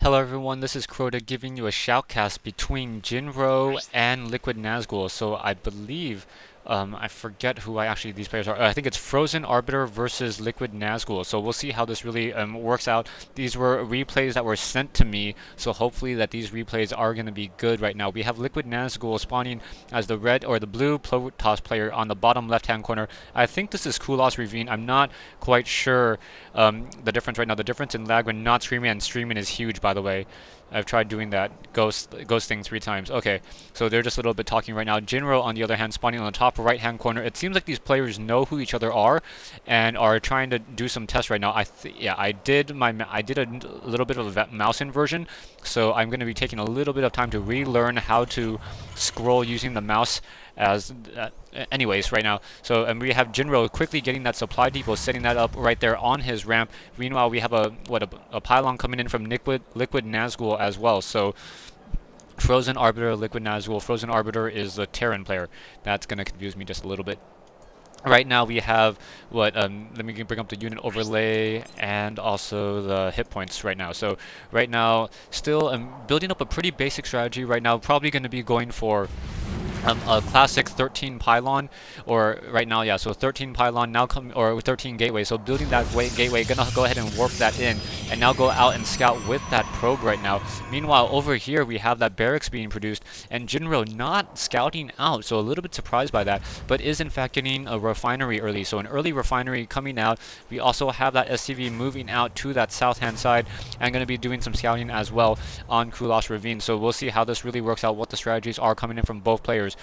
Hello everyone, this is Crota giving you a shoutcast between Jinro and LiquidNazgul. So I believe, I forget who these players are. I think it's FrozenArbiter versus LiquidNazgul. So we'll see how this really works out. These were replays that were sent to me, so hopefully that these replays are going to be good right now. We have LiquidNazgul spawning as the red or the blue Protoss player on the bottom left-hand corner. I think this is Kulas Ravine. I'm not quite sure the difference right now. The difference in lag when not streaming and streaming is huge, by the way. I've tried doing that ghosting 3 times. Okay, so they're just a little bit talking right now. Jinro, on the other hand, spawning on the top right-hand corner. It seems like these players know who each other are and are trying to do some tests right now. I did a little bit of a mouse inversion, so I'm going to be taking a little bit of time to relearn how to scroll using the mouse as anyways right now. So and we have Jinro quickly getting that supply depot, setting that up right there on his ramp. Meanwhile, we have a pylon coming in from LiquidNazgul as well. So FrozenArbiter, LiquidNazgul. FrozenArbiter is the Terran player. That's going to confuse me just a little bit. Right now we have let me bring up the unit overlay and also the hit points right now. So right now still building up a pretty basic strategy right now. Probably going to be going for a classic 13 pylon, or right now, yeah, so 13 pylon now or 13 gateway. So building that gateway, gonna go ahead and warp that in, and now go out and scout with that probe right now. Meanwhile, over here we have that barracks being produced, and Jinro not scouting out, so a little bit surprised by that, but is in fact getting a refinery early. So an early refinery coming out. We also have that SCV moving out to that south hand side, and gonna be doing some scouting as well on Kulas Ravine. So we'll see how this really works out, what the strategies are coming in from both players.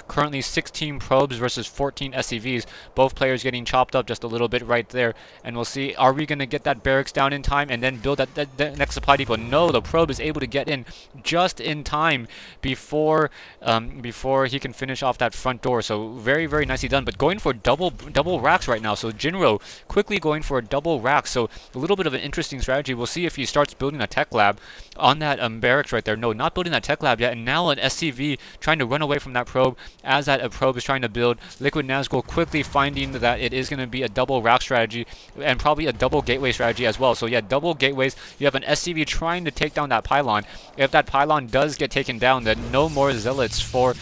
Currently 16 probes versus 14 SCVs. Both players getting chopped up just a little bit right there. And we'll see, are we going to get that barracks down in time and then build that next supply depot? No, the probe is able to get in just in time before he can finish off that front door. So very, very nicely done. But going for double racks right now. So Jinro quickly going for a double rack. So a little bit of an interesting strategy. We'll see if he starts building a tech lab on that barracks right there. No, not building that tech lab yet. And now an SCV trying to run away from that probe as that probe is trying to build. LiquidNazgul quickly finding that it is going to be a double rack strategy and probably a double gateway strategy as well. So yeah, double gateways. You have an SCV trying to take down that pylon. If that pylon does get taken down, then no more zealots for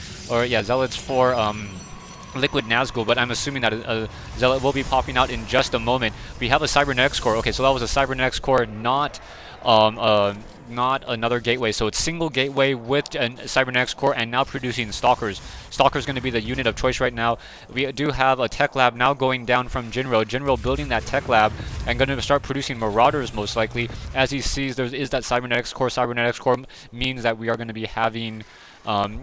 LiquidNazgul, but I'm assuming that a zealot will be popping out in just a moment. We have a cybernetics core. Okay, so that was a cybernetics core, not another gateway. So it's single gateway with a cybernetics core and now producing stalkers. Stalker's going to be the unit of choice right now. We do have a tech lab now going down from Jinro. Jinro building that tech lab and going to start producing marauders most likely. As he sees there is that cybernetics core. Cybernetics core means that we are going to be having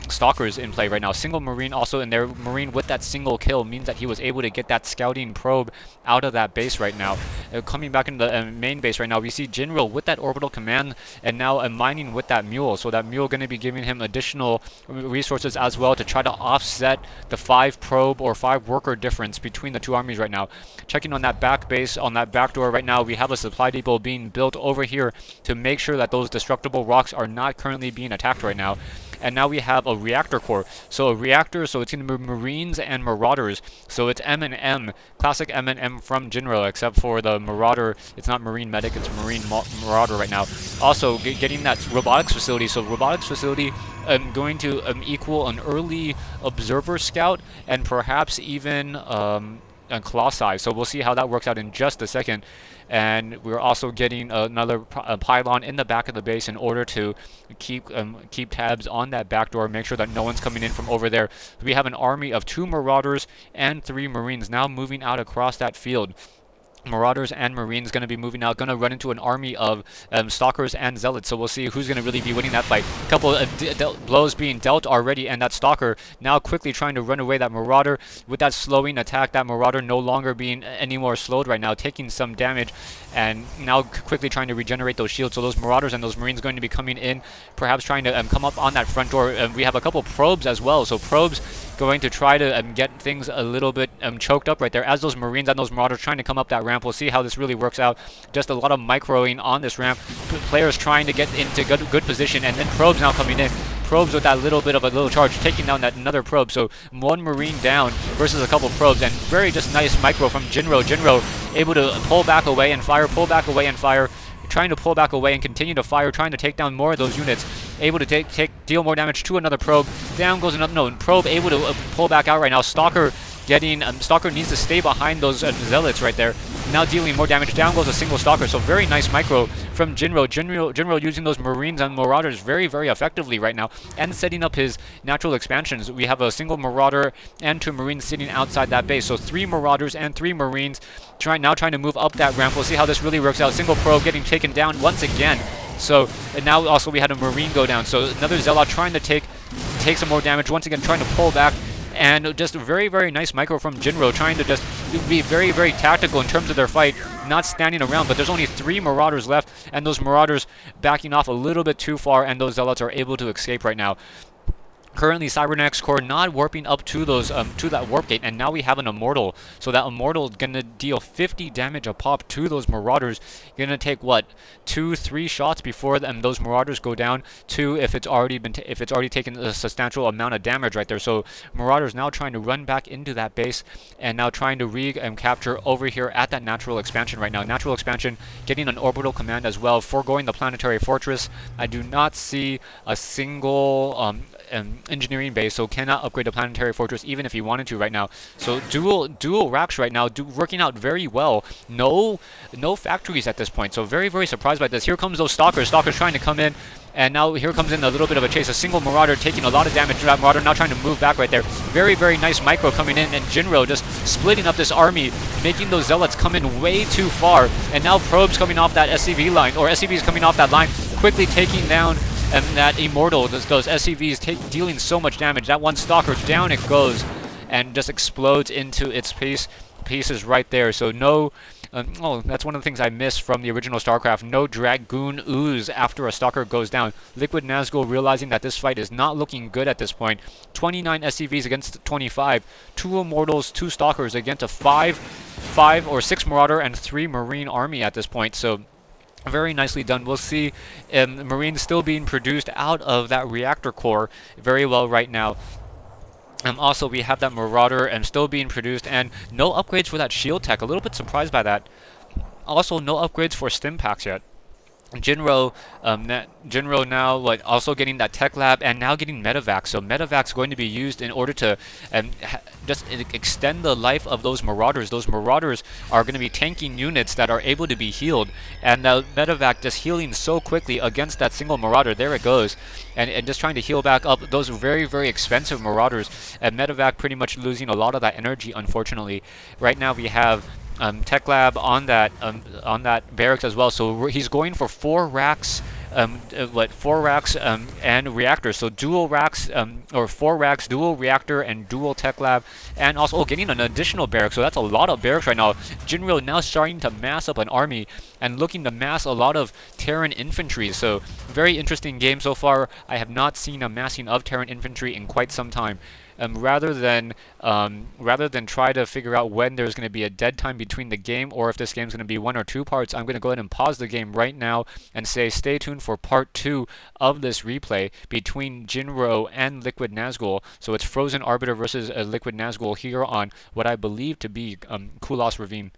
stalkers in play right now. Single marine also in there. Marine with that single kill means that he was able to get that scouting probe out of that base right now. Coming back into the main base right now, we see Jinro with that orbital command and now mining with that mule. So that mule going to be giving him additional resources as well to try to offset the 5 probe or 5 worker difference between the two armies right now. Checking on that back base, on that back door right now, we have a supply depot being built over here to make sure that those destructible rocks are not currently being attacked right now. And now we have a reactor core. So a reactor, so it's going to be Marines and Marauders. So it's M&M, classic M&M from Jinro, except for the Marauder. It's not Marine Medic, it's Marine Marauder right now. Also, getting that robotics facility. So robotics facility going to equal an early observer scout and perhaps even a claw size. So we'll see how that works out in just a second. And we're also getting another pylon in the back of the base in order to keep tabs on that back door, make sure that no one's coming in from over there. We have an army of 2 Marauders and 3 Marines now moving out across that field. Marauders and Marines going to be moving out, going to run into an army of Stalkers and Zealots. So we'll see who's going to really be winning that fight. A couple of blows being dealt already, and that Stalker now quickly trying to run away that Marauder with that slowing attack. That Marauder no longer being any more slowed right now, taking some damage, and now quickly trying to regenerate those shields. So those Marauders and those Marines going to be coming in, perhaps trying to come up on that front door. We have a couple probes as well. So probes going to try to get things a little bit choked up right there as those Marines and those Marauders trying to come up that ramp. We'll see how this really works out. Just a lot of microing on this ramp. Players trying to get into good position, and then probes now coming in. Probes with that little bit of a little charge, taking down that another probe. So 1 Marine down versus a couple probes, and very just nice micro from Jinro. Jinro able to pull back away and fire, pull back away and fire. trying to pull back away and continue to fire, trying to take down more of those units, able to deal more damage to another probe. Down goes another, no, probe able to pull back out right now. Stalker getting, Stalker needs to stay behind those Zealots right there. Now dealing more damage. Down goes a single Stalker, so very nice micro from Jinro. Jinro using those Marines and Marauders very, very effectively right now, and setting up his natural expansions. We have a single Marauder and 2 Marines sitting outside that base, so 3 Marauders and 3 Marines now trying to move up that ramp. We'll see how this really works out. Single probe getting taken down once again. So, and now also we had a Marine go down, so another Zealot trying to take some more damage, once again trying to pull back. And just a very, very nice micro from Jinro, trying to just be very, very tactical in terms of their fight, not standing around. But there's only 3 Marauders left, and those Marauders backing off a little bit too far, and those Zealots are able to escape right now. Currently, Cybernetics Core not warping up to those to that warp gate, and now we have an Immortal. So that Immortal is gonna deal 50 damage a pop to those Marauders. Gonna take what, 2-3 shots before those Marauders go down. 2 if it's already taken a substantial amount of damage right there. So Marauders now trying to run back into that base, and now trying to capture over here at that natural expansion right now. Natural expansion getting an orbital command as well, foregoing the planetary fortress. I do not see a single engineering base, so cannot upgrade the planetary fortress even if you wanted to right now. So dual racks right now, working out very well. No factories at this point, so very, very surprised by this. Here comes those Stalkers trying to come in, and now here comes in a little bit of a chase. A single Marauder taking a lot of damage to that Marauder, now trying to move back right there. Very, very nice micro coming in, and Jinro just splitting up this army, making those Zealots come in way too far. And now probes coming off that SCV line, or SCVs coming off that line, quickly taking down and that Immortal, those SCVs dealing so much damage. That one Stalker, down it goes, and just explodes into its pieces right there. So no, oh, that's one of the things I missed from the original StarCraft. No Dragoon ooze after a Stalker goes down. LiquidNazgul realizing that this fight is not looking good at this point. 29 SCVs against 25. 2 Immortals, 2 Stalkers against a 5 or 6 Marauder and 3 Marine army at this point. So very nicely done. We'll see Marines still being produced out of that reactor core very well right now. Also, we have that Marauder still being produced, and no upgrades for that shield tech. A little bit surprised by that. Also, no upgrades for stim packs yet. Jinro now also getting that tech lab, and now getting medevac. So medevac is going to be used in order to just extend the life of those Marauders. Those Marauders are going to be tanking units that are able to be healed, and the medevac just healing so quickly against that single Marauder. There it goes, and just trying to heal back up those very, very expensive Marauders. And medevac pretty much losing a lot of that energy, unfortunately. Right now we have tech lab on that barracks as well. So he's going for 4 racks, 4 racks and reactors. So dual racks, or 4 racks, dual reactor and dual tech lab, and also getting an additional barrack. So that's a lot of barracks right now. Jinro now starting to mass up an army and looking to mass a lot of Terran infantry. So very interesting game so far. I have not seen a massing of Terran infantry in quite some time. Rather than try to figure out when there's going to be a dead time between the game, or if this game's going to be 1 or 2 parts, I'm going to go ahead and pause the game right now and say stay tuned for part 2 of this replay between Jinro and LiquidNazgul. So it's FrozenArbiter versus LiquidNazgul here on what I believe to be Kulas Ravine.